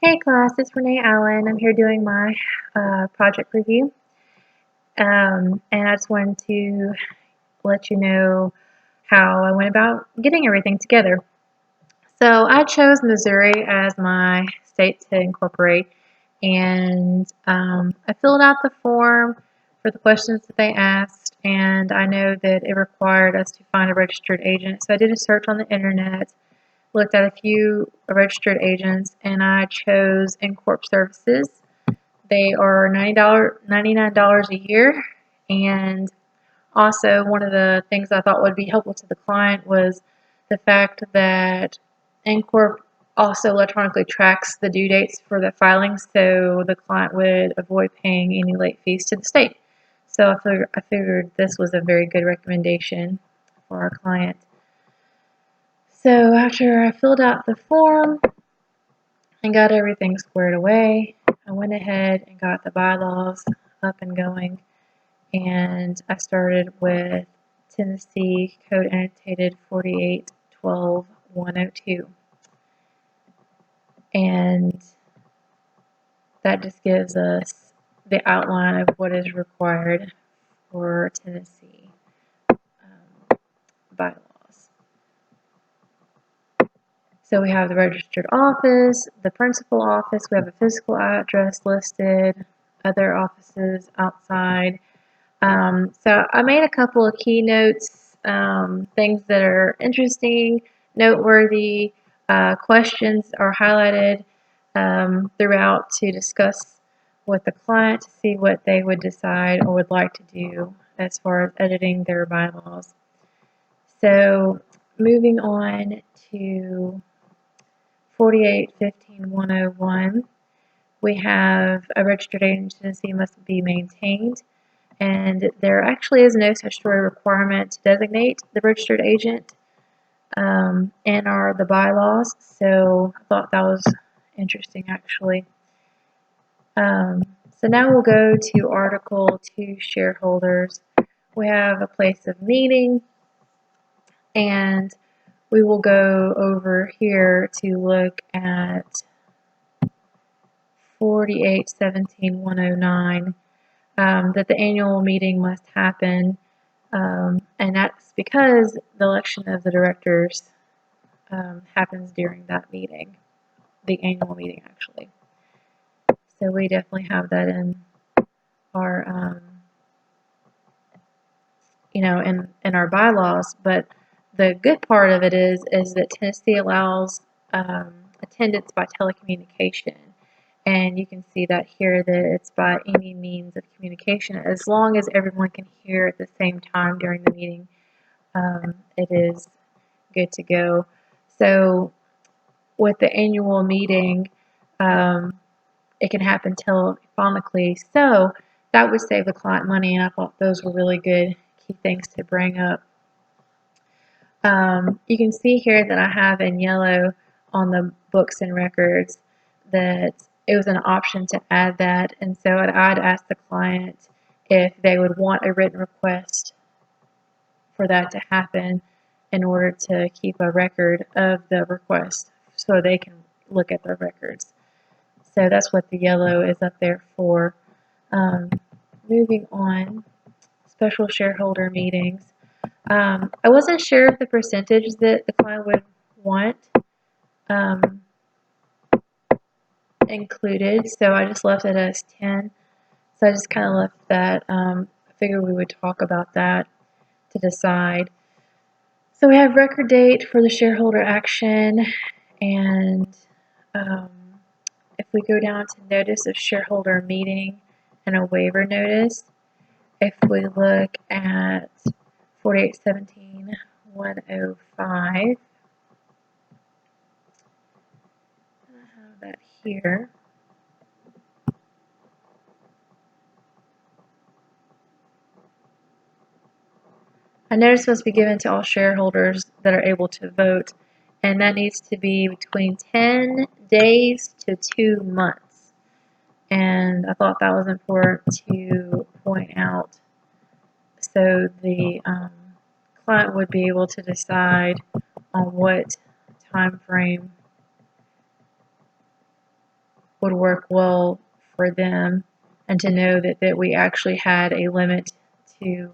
Hey class, it's Renee Allen. I'm here doing my project review. And I just wanted to let you know how I went about getting everything together. So I chose Missouri as my state to incorporate, and I filled out the form for the questions that they asked, and I know that it required us to find a registered agent. So I did a search on the internet, looked at a few registered agents, and I chose Incorp Services. They are $99 a year. And also, one of the things I thought would be helpful to the client was the fact that Incorp also electronically tracks the due dates for the filings, so the client would avoid paying any late fees to the state. So I figured this was a very good recommendation for our client. So after I filled out the form and got everything squared away, I went ahead and got the bylaws up and going, and I started with Tennessee Code Annotated 4812-102, and that just gives us the outline of what is required for Tennessee bylaws. So we have the registered office, the principal office, we have a physical address listed, other offices outside. So I made a couple of keynotes, things that are interesting, noteworthy, questions are highlighted throughout to discuss with the client to see what they would decide or would like to do as far as editing their bylaws. So moving on to 4815-101, we have a registered agent in Tennessee must be maintained, and there actually is no statutory requirement to designate the registered agent in the bylaws, so I thought that was interesting actually. So now we'll go to Article 2 shareholders. We have a place of meeting, and we will go over here to look at 4817-109, that the annual meeting must happen, and that's because the election of the directors happens during that meeting, the annual meeting actually. So we definitely have that in our, in our bylaws. But the good part of it is that Tennessee allows attendance by telecommunication. And you can see that here that it's by any means of communication. As long as everyone can hear at the same time during the meeting, it is good to go. So with the annual meeting, it can happen telephonically. So that would save the client money, and I thought those were really good key things to bring up. You can see here that I have in yellow on the books and records that it was an option to add that, and so I'd ask the client if they would want a written request for that to happen in order to keep a record of the request so they can look at the records. So that's what the yellow is up there for. Moving on, special shareholder meetings. I wasn't sure of the percentage that the client would want included, so I just left it as 10. So I just kind of left that. I figured we would talk about that to decide. So we have record date for the shareholder action, and if we go down to notice of shareholder meeting and a waiver notice, if we look at 4817-105, I have that here. A notice must be given to all shareholders that are able to vote, and that needs to be between 10 days to 2 months. And I thought that was important to point out so the client would be able to decide on what time frame would work well for them, and to know that we actually had a limit to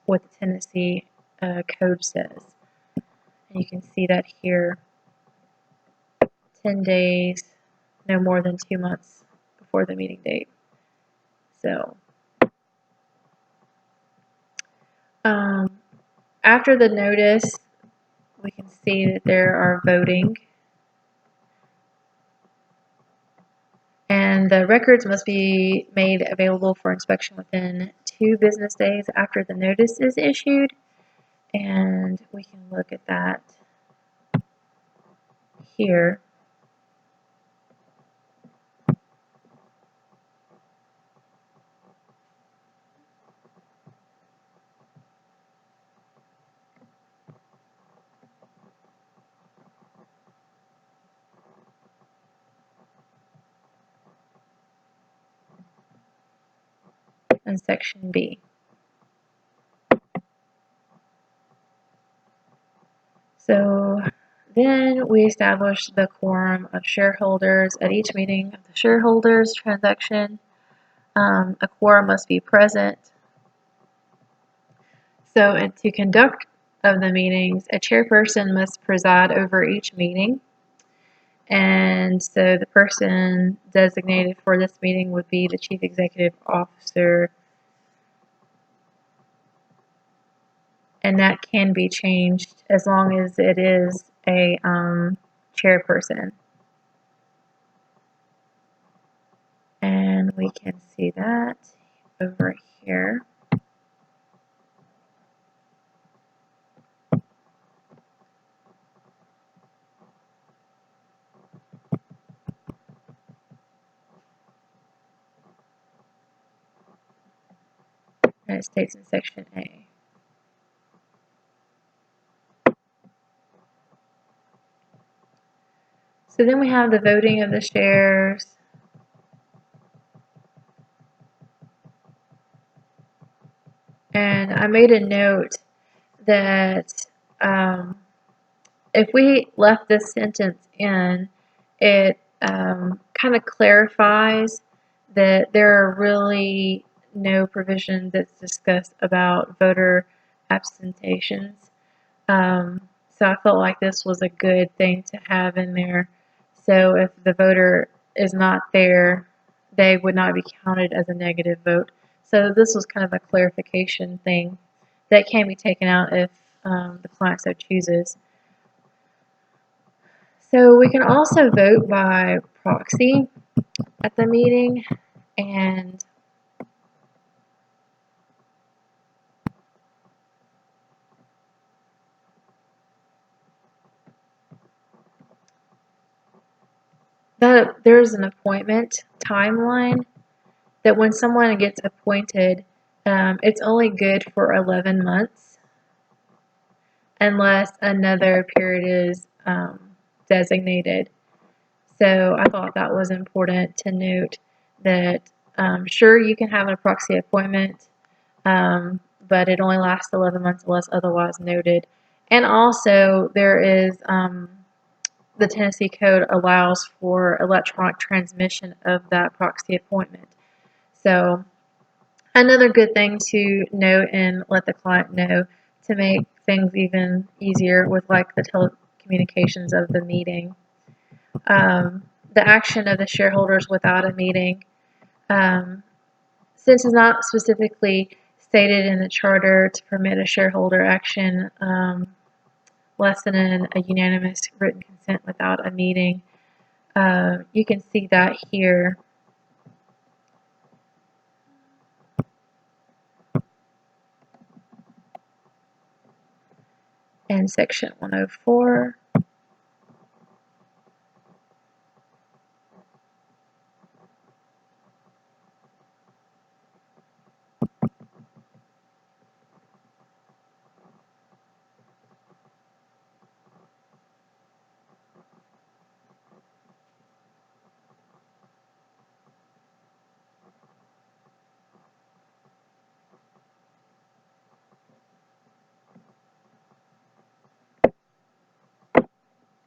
what the Tennessee code says. And you can see that here, 10 days, no more than 2 months before the meeting date. So after the notice, we can see that there are voting, and the records must be made available for inspection within 2 business days after the notice is issued, and we can look at that here. In section B. So then we establish the quorum of shareholders at each meeting of the shareholders transaction. A quorum must be present. So to conduct of the meetings, a chairperson must preside over each meeting. And so the person designated for this meeting would be the chief executive officer, and that can be changed as long as it is a chairperson. And we can see that over here. And it states in section A. So then we have the voting of the shares. And I made a note that if we left this sentence in, it kind of clarifies that there are really no provision that's discussed about voter abstentions. So I felt like this was a good thing to have in there. So if the voter is not there, they would not be counted as a negative vote. So this was kind of a clarification thing that can be taken out if the client so chooses. So we can also vote by proxy at the meeting, and there's an appointment timeline that when someone gets appointed, it's only good for 11 months unless another period is designated. So I thought that was important to note that sure, you can have a proxy appointment, but it only lasts 11 months unless otherwise noted. And also there is the Tennessee Code allows for electronic transmission of that proxy appointment. So another good thing to note and let the client know to make things even easier with like the telecommunications of the meeting. The action of the shareholders without a meeting, since it's not specifically stated in the charter to permit a shareholder action less than a unanimous written consent without a meeting, you can see that here. In section 104.